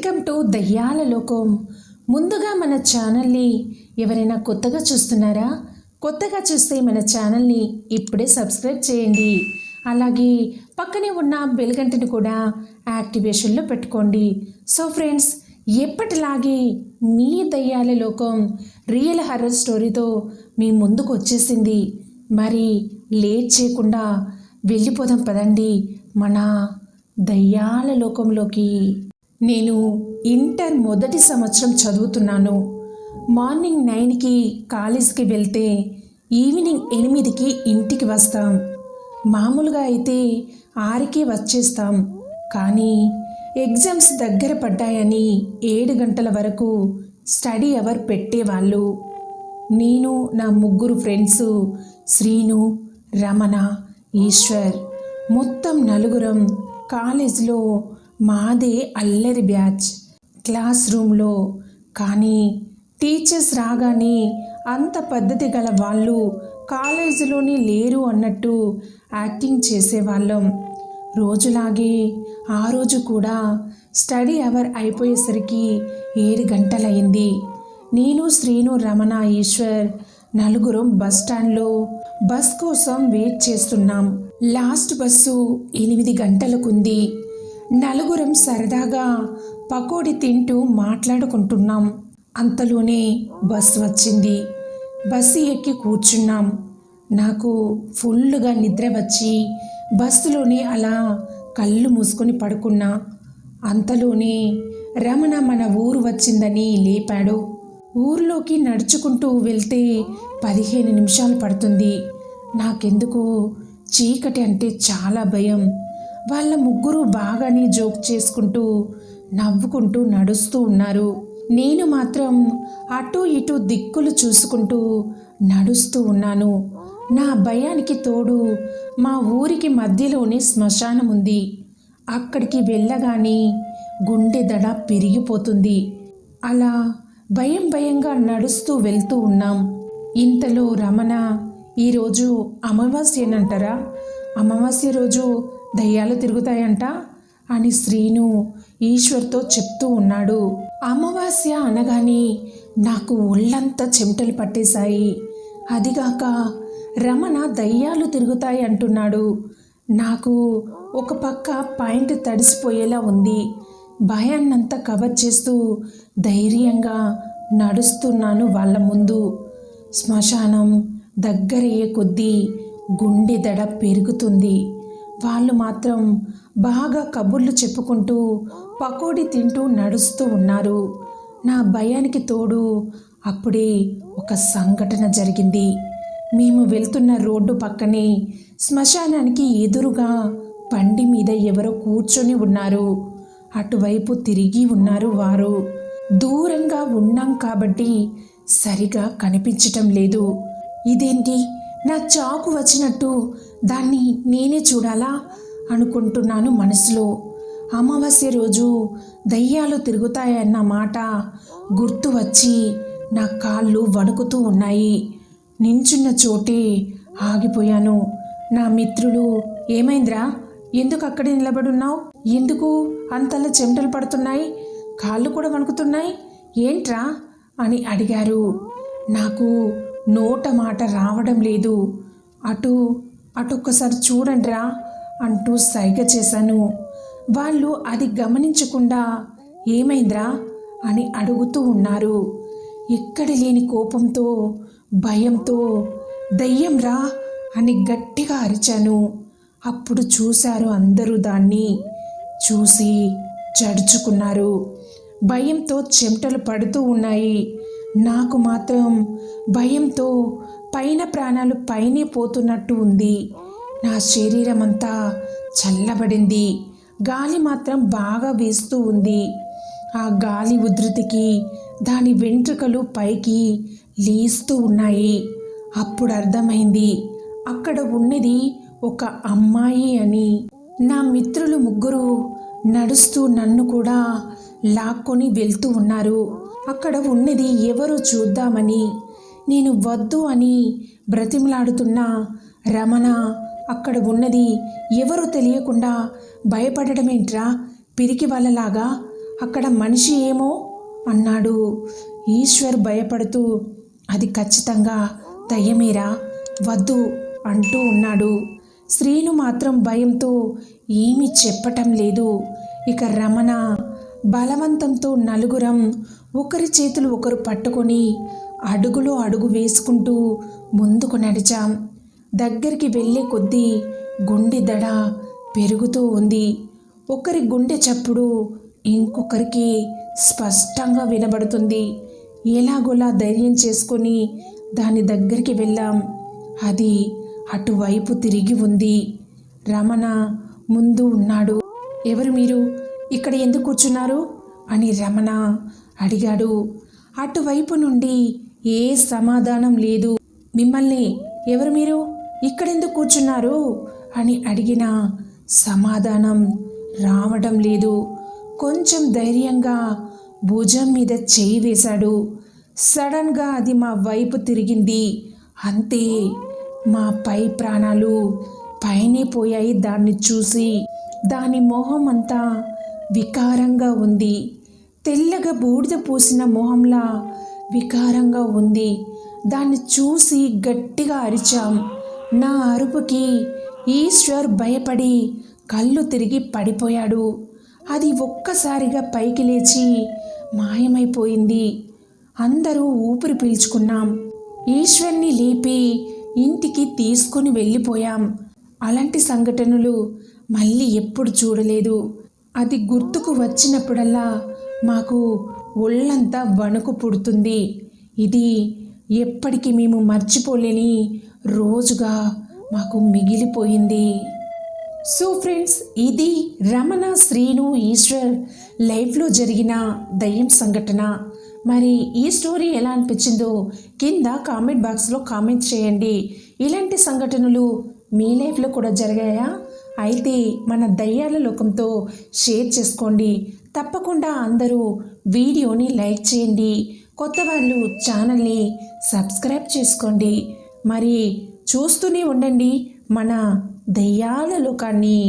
Welcome to దయ్యాల లోకం. ముందుగా మన ఛానల్ని ఎవరైనా కొత్తగా చూస్తున్నారా? కొత్తగా చూస్తే మన ఛానల్ని ఇప్పుడే సబ్స్క్రైబ్ చేయండి. అలాగే పక్కనే ఉన్న బెల్ గంటను కూడా యాక్టివేషన్లో పెట్టుకోండి. సో ఫ్రెండ్స్, ఎప్పటిలాగే మీ దయ్యాల లోకం రియల్ హర్రర్ స్టోరీతో మీ ముందుకు వచ్చేసింది. మరి లేట్ చేయకుండా వెళ్ళిపోదాం పదండి మన దయ్యాల లోకంలోకి. నేను ఇంటర్ మొదటి సంవత్సరం చదువుతున్నాను. మార్నింగ్ 9కి కాలేజీకి వెళ్తే ఈవినింగ్ 8కి ఇంటికి వస్తాం. మామూలుగా అయితే 6కి వచ్చేస్తాం. కానీ ఎగ్జామ్స్ దగ్గర పడ్డాయని 7 గంటల వరకు స్టడీ అవర్ పెట్టేవాళ్ళు. నేను నా 3 ఫ్రెండ్స్ శ్రీను, రమణ, ఈశ్వర్, మొత్తం 4 కాలేజ్లో మాదే అల్లరి బ్యాచ్. క్లాస్ రూమ్లో కానీ టీచర్స్ రాగానే అంత పద్ధతి గల వాళ్ళు కాలేజీలోనే లేరు అన్నట్టు యాక్టింగ్ చేసేవాళ్ళం. రోజులాగే ఆ రోజు కూడా స్టడీ అవర్ అయిపోయేసరికి 7 గంటలయింది. నేను, శ్రీను, రమణ, ఈశ్వర్ 4 బస్ స్టాండ్లో బస్ కోసం వెయిట్ చేస్తున్నాం. Last bus 8 గంటలకుంది. 4 సరదాగా పకోడీ తింటూ మాట్లాడుకుంటున్నాం. అంతలోనే బస్సు వచ్చింది. బస్సు ఎక్కి కూర్చున్నాం. నాకు ఫుల్లుగా నిద్ర వచ్చి బస్సులోనే అలా కళ్ళు మూసుకొని పడుకున్నా. అంతలోనే రమణ మన ఊరు వచ్చిందని లేపాడు. ఊర్లోకి నడుచుకుంటూ వెళ్తే 15 నిమిషాలు పడుతుంది. నాకెందుకు చీకటి అంటే చాలా భయం. వాళ్ళ 3 బాగానే జోక్ చేసుకుంటూ నవ్వుకుంటూ నడుస్తూ ఉన్నారు. నేను మాత్రం అటు ఇటు దిక్కులు చూసుకుంటూ నడుస్తూ ఉన్నాను. నా భయానికి తోడు మా ఊరికి మధ్యలోనే శ్మశానం ఉంది. అక్కడికి వెళ్ళగానే గుండె దడ పెరిగిపోతుంది. అలా భయంగా నడుస్తూ వెళ్తూ ఉన్నాం. ఇంతలో రమణ, ఈరోజు అమావాస్యనంటారా? అమావాస్య రోజు దయ్యాలు తిరుగుతాయంట అని శ్రీను ఈశ్వర్తో చెప్తూ ఉన్నాడు. అమావాస్య అనగానే నాకు ఒళ్ళంతా చెమటలు పట్టేశాయి. అదిగాక రమణ దయ్యాలు తిరుగుతాయి అంటున్నాడు. నాకు ఒక పక్క పాయింట్ తడిసిపోయేలా ఉంది. భయాన్నంతా కవర్ చేస్తూ ధైర్యంగా నడుస్తున్నాను వాళ్ళ ముందు. శ్మశానం దగ్గరయ్యే కొద్దీ గుండె దడ పెరుగుతుంది. వాళ్ళు మాత్రం బాగా కబుర్లు చెప్పుకుంటూ పకోడీ తింటూ నడుస్తూ ఉన్నారు. నా భయానికి తోడు అప్పుడే ఒక సంఘటన జరిగింది. మేము వెళ్తున్న రోడ్డు పక్కనే శ్మశానానికి ఎదురుగా బండి మీద ఎవరో కూర్చొని ఉన్నారు. అటువైపు తిరిగి ఉన్నారు వారు. దూరంగా ఉన్నాం కాబట్టి సరిగా కనిపించటం లేదు. ఇదేంటి, నా చాకు వచ్చినట్టు దాన్ని నేనే చూడాలా అనుకుంటున్నాను మనసులో. అమావాస్య రోజు దయ్యాలు తిరుగుతాయన్న మాట గుర్తు వచ్చి నా కాళ్ళు వణుకుతూ ఉన్నాయి. నించున్న చోటే ఆగిపోయాను. నా మిత్రులు, ఏమైందిరా, ఎందుకు అక్కడే నిలబడున్నావు? ఎందుకు అంతలా చెమటలు పడుతున్నాయి? కాళ్ళు కూడా వణుకుతున్నాయి, ఏంట్రా అని అడిగారు. నాకు నోట మాట రావడం లేదు. అటొక్కసారి చూడండిరా అంటూ సైగ చేశాను. వాళ్ళు అది గమనించకుండా ఏమైందిరా అని అడుగుతూ ఉన్నారు. ఎక్కడ లేని కోపంతో భయంతో దయ్యం రా అని గట్టిగా అరిచాను. అప్పుడు చూశారు అందరూ. దాన్ని చూసి జడుచుకున్నారు. భయంతో చెమటలు పడుతూ ఉన్నాయి. నాకు మాత్రం భయంతో పైన ప్రాణాలు పైనే పోతున్నట్టు ఉంది. నా శరీరం అంతా చల్లబడింది. గాలి మాత్రం బాగా వీస్తూ ఉంది. ఆ గాలి ఉధృతికి దాని వెంట్రుకలు పైకి లేస్తూ ఉన్నాయి. అప్పుడు అర్థమైంది అక్కడ ఉన్నది ఒక అమ్మాయి అని. నా మిత్రులు 3 నడుస్తూ నన్ను కూడా లాక్కొని వెళ్తూ ఉన్నారు. అక్కడ ఉన్నది ఎవరో చూద్దామని నేను వద్దు అని బ్రతిమలాడుతున్న రమణ అక్కడ ఉన్నది ఎవరో తెలియకుండా భయపడడమేంట్రా పిరికి వాళ్ళలాగా అక్కడ మనిషి ఏమో అన్నాడు. ఈశ్వర్ భయపడుతూ అది ఖచ్చితంగా దయ్యమేరా, వద్దు అంటూ ఉన్నాడు. శ్రీను మాత్రం భయంతో ఏమీ చెప్పటం లేదు. ఇక రమణ బలవంతంతో నలుగురం ఒకరి చేతులు ఒకరు పట్టుకొని అడుగులో అడుగు వేసుకుంటూ ముందుకు నడిచాం. దగ్గరికి వెళ్ళే కొద్దీ గుండె దడ పెరుగుతూ ఉంది. ఒకరి గుండె చప్పుడు ఇంకొకరికి స్పష్టంగా వినబడుతుంది. ఎలాగోలా ధైర్యం చేసుకొని దాని దగ్గరికి వెళ్ళాం. అది అటువైపు తిరిగి ఉంది. రమణ ముందు ఉన్నాడు. ఎవరు మీరు? ఇక్కడ ఎందుకు కూర్చున్నారు అని రమణ అడిగాడు. అటువైపు నుండి ఏ సమాధానం లేదు. మిమ్మల్ని ఎవరు మీరు? ఇక్కడెందుకు కూర్చున్నారు అని అడిగిన సమాధానం రావడం లేదు. కొంచెం ధైర్యంగా భుజం మీద చేయి వేశాడు. సడన్గా అది మా వైపు తిరిగింది. అంతే, మా పై ప్రాణాలు పైనే పోయాయి. దాన్ని చూసి దాని మొహం అంతా వికారంగా ఉంది. తెల్లగా బూడిద పూసిన మొహంలా వికారంగా ఉంది. దాన్ని చూసి గట్టిగా అరిచాం. నా అరుపుకి ఈశ్వర్ భయపడి కళ్ళు తిరిగి పడిపోయాడు. అది ఒక్కసారిగా పైకి లేచి మాయమైపోయింది. అందరూ ఊపిరి పీల్చుకున్నాం. ఈశ్వర్ని లేపి ఇంటికి తీసుకొని వెళ్ళిపోయాం. అలాంటి సంఘటనలు మళ్ళీ ఎప్పుడు చూడలేదు. అది గుర్తుకు వచ్చినప్పుడల్లా మాకు ఒళ్ళంతా వణుకు పుడుతుంది. ఇది ఎప్పటికీ మేము మర్చిపోలేని రోజుగా మాకు మిగిలిపోయింది. సో ఫ్రెండ్స్, ఇది రమణ, శ్రీను, ఈశ్వర్ లైఫ్లో జరిగిన దయ్యం సంఘటన. మరి ఈ స్టోరీ ఎలా అనిపించిందో కింద కామెంట్ బాక్స్లో కామెంట్ చేయండి. ఇలాంటి సంఘటనలు మీ లైఫ్లో కూడా జరిగాయా? అయితే మన దయ్యాల లోకంతో షేర్ చేసుకోండి. తప్పకుండా అందరూ వీడియోని లైక్ చేయండి. కొత్త వాళ్ళు ఛానల్ని సబ్స్క్రైబ్ చేసుకోండి. మరి చూస్తూనే ఉండండి మన దయ్యాల లోకాన్ని.